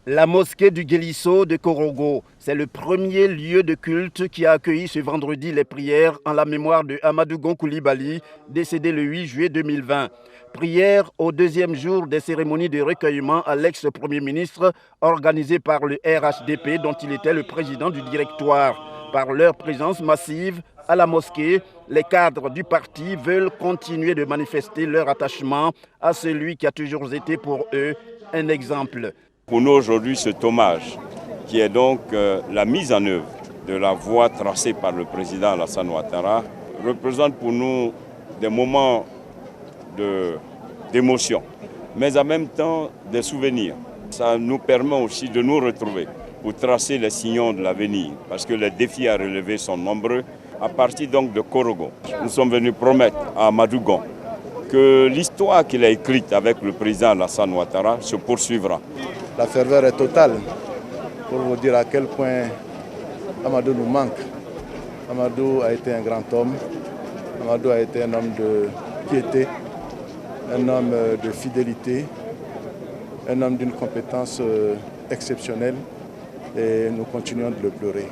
La mosquée du Guélisso de Korogo, c'est le premier lieu de culte qui a accueilli ce vendredi les prières en la mémoire de Amadou Gon Coulibaly, décédé le 8 juillet 2020. Prières au deuxième jour des cérémonies de recueillement à l'ex-premier ministre organisées par le RHDP dont il était le président du directoire. Par leur présence massive à la mosquée, les cadres du parti veulent continuer de manifester leur attachement à celui qui a toujours été pour eux un exemple. Pour nous aujourd'hui, cet hommage, qui est donc la mise en œuvre de la voie tracée par le président Alassane Ouattara, représente pour nous des moments d'émotion, mais en même temps des souvenirs. Ça nous permet aussi de nous retrouver pour tracer les sillons de l'avenir, parce que les défis à relever sont nombreux. À partir donc de Korogo, nous sommes venus promettre à Amadou Gon que l'histoire qu'il a écrite avec le président Alassane Ouattara se poursuivra. La ferveur est totale pour vous dire à quel point Amadou nous manque. Amadou a été un grand homme, Amadou a été un homme de piété, un homme de fidélité, un homme d'une compétence exceptionnelle et nous continuons de le pleurer.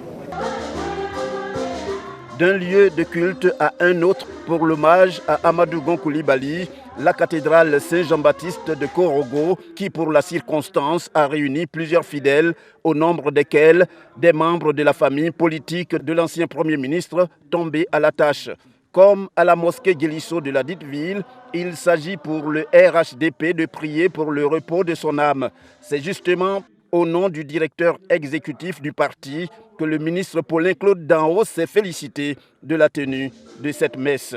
D'un lieu de culte à un autre pour l'hommage à Amadou Gon Coulibaly, la cathédrale Saint-Jean-Baptiste de Korogo, qui pour la circonstance a réuni plusieurs fidèles, au nombre desquels des membres de la famille politique de l'ancien Premier ministre tombés à la tâche. Comme à la mosquée Guélisso de la dite ville, il s'agit pour le RHDP de prier pour le repos de son âme. C'est justement au nom du directeur exécutif du parti que le ministre Paulin-Claude Danhaut s'est félicité de la tenue de cette messe.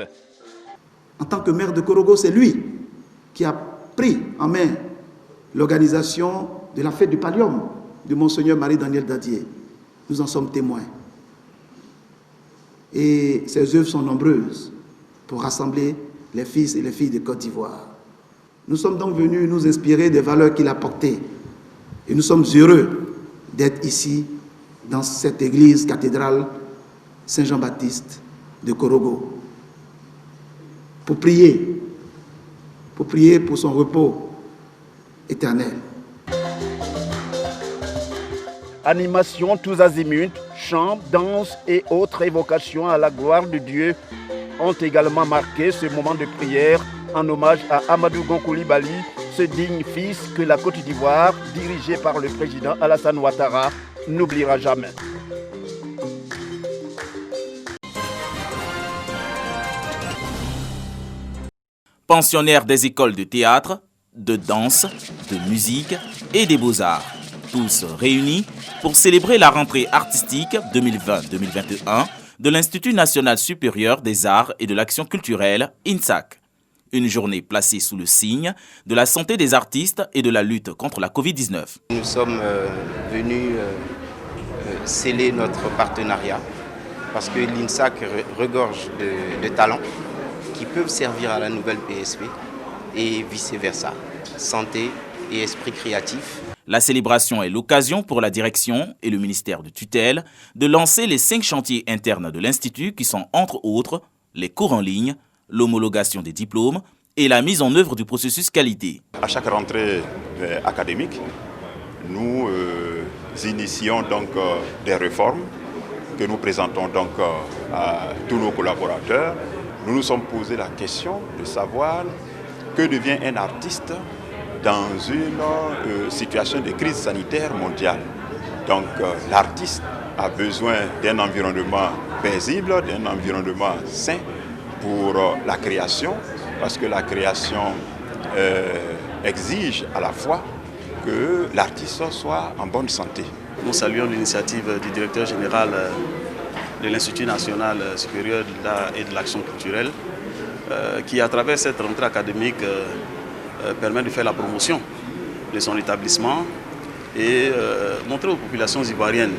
En tant que maire de Korogo, c'est lui qui a pris en main l'organisation de la fête du Pallium de Monseigneur Marie-Daniel Dadier. Nous en sommes témoins. Et ses œuvres sont nombreuses pour rassembler les fils et les filles de Côte d'Ivoire. Nous sommes donc venus nous inspirer des valeurs qu'il a portées. Et nous sommes heureux d'être ici, dans cette église cathédrale Saint-Jean-Baptiste de Korogo, pour prier pour son repos éternel. Animations tous azimuts, chants, danses et autres évocations à la gloire de Dieu ont également marqué ce moment de prière en hommage à Amadou Gon Coulibaly, ce digne fils que la Côte d'Ivoire, dirigée par le président Alassane Ouattara, n'oubliera jamais. Pensionnaires des écoles de théâtre, de danse, de musique et des beaux-arts, tous réunis pour célébrer la rentrée artistique 2020-2021 de l'Institut national supérieur des arts et de l'action culturelle, INSAC. Une journée placée sous le signe de la santé des artistes et de la lutte contre la Covid-19. Nous sommes venus sceller notre partenariat parce que l'INSAC regorge de talents qui peuvent servir à la nouvelle PSP et vice-versa. Santé et esprit créatif. La célébration est l'occasion pour la direction et le ministère de tutelle de lancer les 5 chantiers internes de l'Institut qui sont entre autres les cours en ligne, l'homologation des diplômes et la mise en œuvre du processus qualité. À chaque rentrée académique, nous initions donc des réformes que nous présentons donc à tous nos collaborateurs. Nous nous sommes posé la question de savoir que devient un artiste dans une situation de crise sanitaire mondiale. Donc l'artiste a besoin d'un environnement paisible, d'un environnement sain pour la création, parce que la création exige à la fois que l'artiste soit en bonne santé. Nous saluons l'initiative du directeur général de l'Institut national supérieur de l'art et de l'action culturelle qui, à travers cette rentrée académique, permet de faire la promotion de son établissement et montrer aux populations ivoiriennes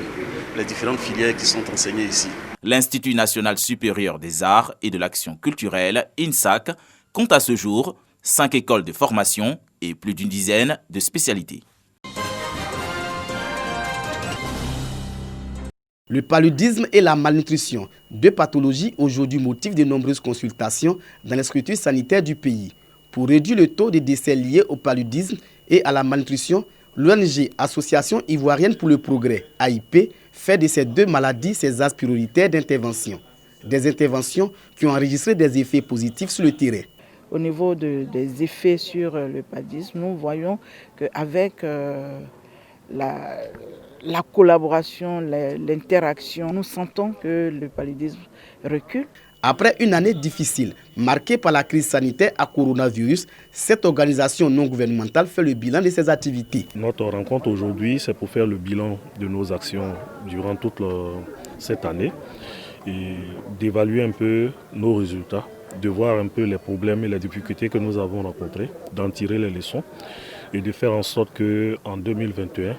les différentes filières qui sont enseignées ici. L'Institut national supérieur des arts et de l'action culturelle, INSAC, compte à ce jour 5 écoles de formation et plus d'une dizaine de spécialités. Le paludisme et la malnutrition, deux pathologies aujourd'hui motivent de nombreuses consultations dans les structures sanitaires du pays. Pour réduire le taux de décès liés au paludisme et à la malnutrition, L'ONG Association Ivoirienne pour le Progrès, AIP, fait de ces deux maladies ses axes prioritaires d'intervention. Des interventions qui ont enregistré des effets positifs sur le terrain. Au niveau des effets sur le paludisme, nous voyons qu'avec la collaboration, l'interaction, nous sentons que le paludisme recule. Après une année difficile, marquée par la crise sanitaire à coronavirus, cette organisation non gouvernementale fait le bilan de ses activités. Notre rencontre aujourd'hui, c'est pour faire le bilan de nos actions durant toute cette année et d'évaluer un peu nos résultats, de voir un peu les problèmes et les difficultés que nous avons rencontrés, d'en tirer les leçons et de faire en sorte qu'en 2021,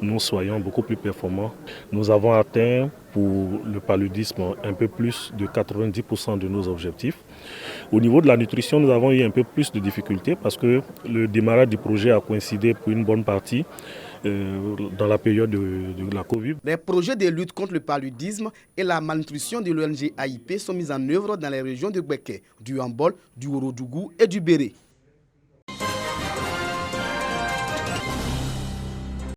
nous soyons beaucoup plus performants. Nous avons atteint pour le paludisme un peu plus de 90% de nos objectifs. Au niveau de la nutrition, nous avons eu un peu plus de difficultés parce que le démarrage du projet a coïncidé pour une bonne partie dans la période de la Covid. Les projets de lutte contre le paludisme et la malnutrition de l'ONG AIP sont mis en œuvre dans les régions de Gbeke, du Hambol, du Ourodougou et du Béré.